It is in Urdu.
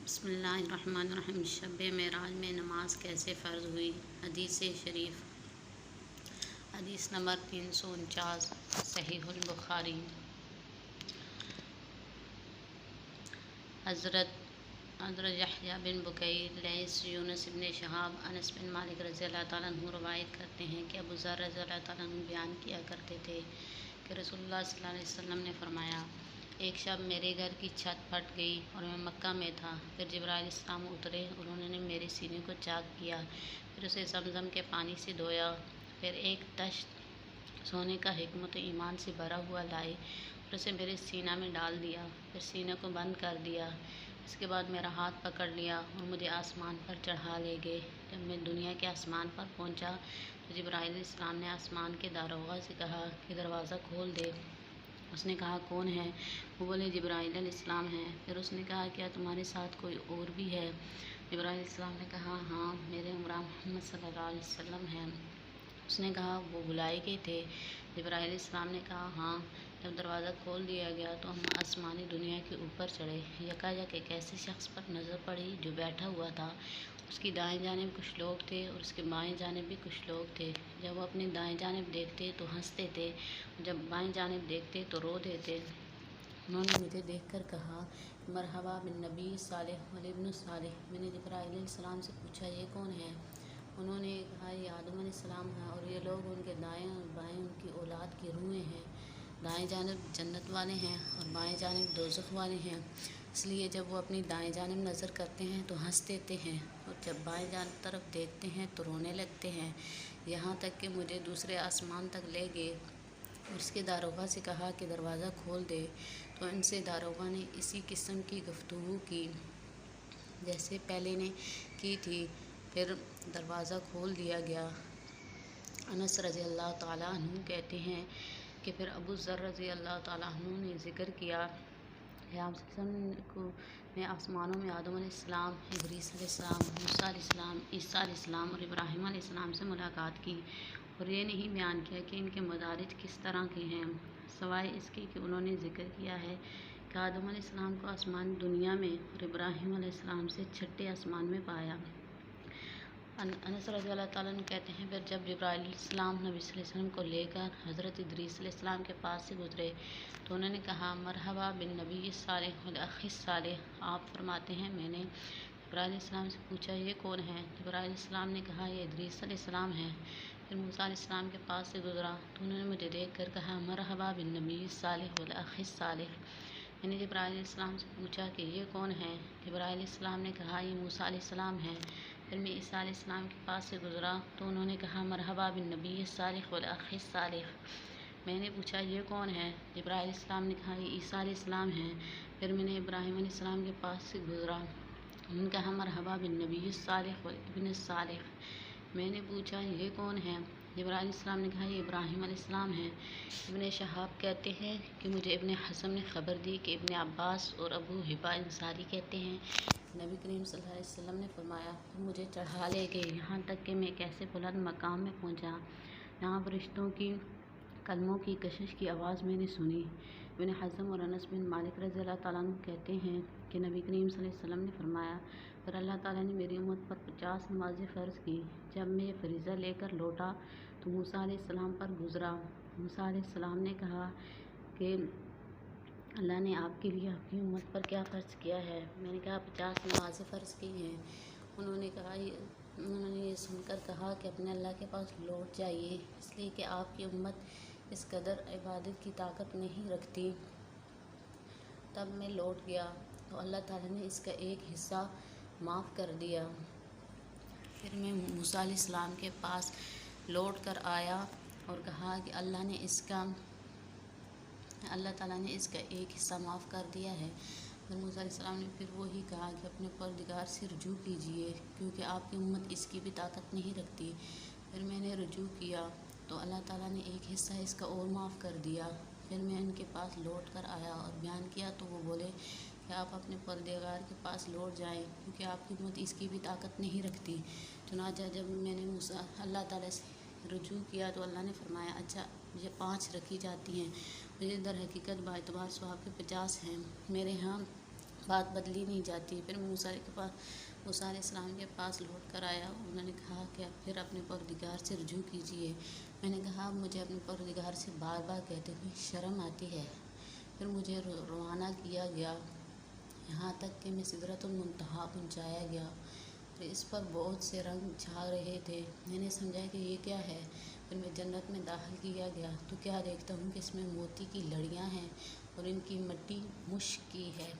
بسم اللہ الرحمن الرحیم۔ شب معراج میں نماز کیسے فرض ہوئی؟ حدیث شریف، حدیث نمبر 349، صحیح البخاری۔ حضرت یحییٰ بن بکیر، لیث، یونس بن شہاب، انس بن مالک رضی اللہ تعالیٰ عنہ روایت کرتے ہیں کہ ابو ذر رضی اللہ تعالیٰ عنہ بیان کیا کرتے تھے کہ رسول اللہ صلی اللہ علیہ وسلم نے فرمایا، ایک شب میرے گھر کی چھت پھٹ گئی اور میں مکہ میں تھا۔ پھر جبرائیل السلام اترے، انہوں نے میرے سینے کو چاک کیا، پھر اسے زمزم کے پانی سے دھویا، پھر ایک تشت سونے کا حکمت و ایمان سے بھرا ہوا لائے اور اسے میرے سینہ میں ڈال دیا، پھر سینے کو بند کر دیا۔ اس کے بعد میرا ہاتھ پکڑ لیا اور مجھے آسمان پر چڑھا لے گئے۔ جب میں دنیا کے آسمان پر پہنچا تو جبرائیل علیہ السلام نے آسمان کے داروغہ سے کہا کہ دروازہ کھول دے۔ اس نے کہا کون ہے؟ وہ بولے جبرائیل علیہ السلام ہیں۔ پھر اس نے کہا کیا تمہارے ساتھ کوئی اور بھی ہے؟ جبرائیل علیہ السلام نے کہا ہاں، میرے ہمراہ محمد صلی اللہ علیہ وسلم ہیں۔ اس نے کہا وہ بلائے گئے تھے؟ جبرائیل علیہ السلام نے کہا ہاں۔ جب دروازہ کھول دیا گیا تو ہم آسمانی دنیا کے اوپر چڑھے۔ یکایک ایک ایسے شخص پر نظر پڑی جو بیٹھا ہوا تھا، اس کی دائیں جانب کچھ لوگ تھے اور اس کے بائیں جانب بھی کچھ لوگ تھے۔ جب وہ اپنی دائیں جانب دیکھتے تو ہنستے تھے، جب بائیں جانب دیکھتے تو رو دیتے۔ انہوں نے مجھے دیکھ کر کہا مرحبا بالنبی صالح والابن صالح۔ میں نے جبرائیل علیہ السلام سے پوچھا یہ کون ہے؟ انہوں نے کہا یہ آدم علیہ السلام ہے اور یہ لوگ ان کے دائیں اور بائیں ان کی اولاد کی روحیں ہیں۔ دائیں جانب جنت والے ہیں اور بائیں جانب دوزخ والے ہیں، اس لیے جب وہ اپنی دائیں جانب نظر کرتے ہیں تو ہنس دیتے ہیں اور جب بائیں جانب طرف دیکھتے ہیں تو رونے لگتے ہیں، یہاں تک کہ مجھے دوسرے آسمان تک لے گئے اور اس کے داروغہ سے کہا کہ دروازہ کھول دے، تو ان سے داروغہ نے اسی قسم کی گفتگو کی جیسے پہلے نے کی تھی، پھر دروازہ کھول دیا گیا۔ انس رضی اللہ تعالیٰ عنہ کہتے ہیں کہ پھر ابو ذر رضی اللہ تعالیٰ عنہ نے ذکر کیا کہ آپ صلی اللہ علیہ وسلم نے آسمانوں میں آدم علیہ السلام، ادریس علیہ السلام، موسیٰ علیہ السلام، عیسیٰ علیہ السلام اور ابراہیم علیہ السلام سے ملاقات کی اور یہ نہیں بیان کیا کہ ان کے مدارج کس طرح کے ہیں، سوائے اس کے کہ انہوں نے ذکر کیا ہے کہ آدم علیہ السلام کو آسمان دنیا میں اور ابراہیم علیہ السلام سے چھٹے آسمان میں پایا۔ انس رضی اللہ تعالیٰ عنہ کہتے ہیں پھر جب جبرائیل علیہ السلام نبی صلی اللہ علیہ وسلم کو لے کر حضرت ادریس علیہ السلام کے پاس سے گزرے تو انہوں نے کہا مرحبا بالنبی صالح والاخ صالح۔ آپ فرماتے ہیں میں نے جبرائیل علیہ السلام سے پوچھا یہ کون ہے؟ جبرائیل علیہ السلام نے کہا یہ ادریس علیہ السلام ہے۔ پھر موسیٰ علیہ السلام کے پاس سے گزرا تو انہوں نے مجھے دیکھ کر کہا مرحبا بالنبی صالح والاخ صالح۔ میں نے جبرائیل علیہ السلام سے پوچھا کہ یہ کون ہے؟ جبرائیل علیہ السلام نے کہا یہ موسیٰ علیہ السلام ہے۔ پھر میں عیسیٰ علیہ السلام کے پاس سے گزرا تو انہوں نے کہا مرحبا بالنبی صالح والاخ صالح۔ میں نے پوچھا یہ کون ہے؟ جبرائیل علیہ السلام نے کہا یہ عیسیٰ علیہ السلام ہے۔ پھر میں نے ابراہیم علیہ السلام کے پاس سے گزرا، انہوں نے کہا مرحبا بالنبی صالح والابن صالح۔ میں نے پوچھا یہ کون ہے؟ جبرائیل علیہ السلام نے کہا یہ ابراہیم علیہ السلام ہے۔ ابن شہاب کہتے ہیں کہ مجھے ابن حزم نے خبر دی کہ ابن عباس اور ابو حبہ انصاری کہتے ہیں نبی کریم صلی اللہ علیہ وسلم نے فرمایا پھر مجھے چڑھا لے گئے یہاں تک کہ میں ایک ایسے بلند مقام میں پہنچا جہاں فرشتوں کی قدموں کی کشش کی آواز میں نے سنی۔ ابن حزم اور انس بن مالک رضی اللہ تعالیٰ عنہ کہتے ہیں کہ نبی کریم صلی اللہ علیہ وسلم نے فرمایا پھر اللہ تعالیٰ نے میری امت پر 50 نمازیں فرض کی۔ جب میں یہ فریضہ لے کر لوٹا تو موسیٰ علیہ السلام پر گزرا۔ موسیٰ علیہ السلام نے کہا کہ اللہ نے آپ کے لیے آپ کی امت پر کیا فرض کیا ہے؟ میں نے کہا 50 نمازیں فرض کی ہیں۔ انہوں نے یہ سن کر کہا کہ اپنے اللہ کے پاس لوٹ جائیے، اس لیے کہ آپ کی امت اس قدر عبادت کی طاقت نہیں رکھتی۔ تب میں لوٹ گیا تو اللہ تعالیٰ نے اس کا ایک حصہ معاف کر دیا۔ پھر میں موسیٰ علیہ السلام کے پاس لوٹ کر آیا اور کہا کہ اللہ تعالیٰ نے اس کا ایک حصہ معاف کر دیا ہے۔ پھر موسیٰ علیہ السلام نے پھر وہی کہا کہ اپنے پروردگار سے رجوع کیجیے کیونکہ آپ کی امت اس کی بھی طاقت نہیں رکھتی۔ پھر میں نے رجوع کیا تو اللہ تعالیٰ نے ایک حصہ اس کا اور معاف کر دیا۔ پھر میں ان کے پاس لوٹ کر آیا اور بیان کیا تو وہ بولے کہ آپ اپنے پروردگار کے پاس لوٹ جائیں کیونکہ آپ کی امت اس کی بھی طاقت نہیں رکھتی۔ چنانچہ جب میں نے اللہ تعالیٰ سے رجوع کیا تو اللہ نے فرمایا اچھا مجھے 5 رکھی جاتی ہیں، مجھے در حقیقت باعتبار ثواب کے 50 ہیں، میرے ہاں بات بدلی نہیں جاتی۔ پھر موسیٰ علیہ السلام کے پاس لوٹ کر آیا، انہوں نے کہا کہ اب پھر اپنے پروردگار سے رجوع کیجیے۔ میں نے کہا مجھے اپنے پروردگار سے بار بار کہتے ہوئے شرم آتی ہے۔ پھر مجھے روانہ کیا گیا، یہاں تک کہ میں سدرۃ المنتہا پہنچایا گیا۔ پھر اس پر بہت سے رنگ چھا رہے تھے، میں نے سمجھا کہ یہ کیا ہے۔ پھر میں جنت میں داخل کیا گیا تو کیا دیکھتا ہوں کہ اس میں موتی کی لڑیاں ہیں اور ان کی مٹی مشک کی ہے۔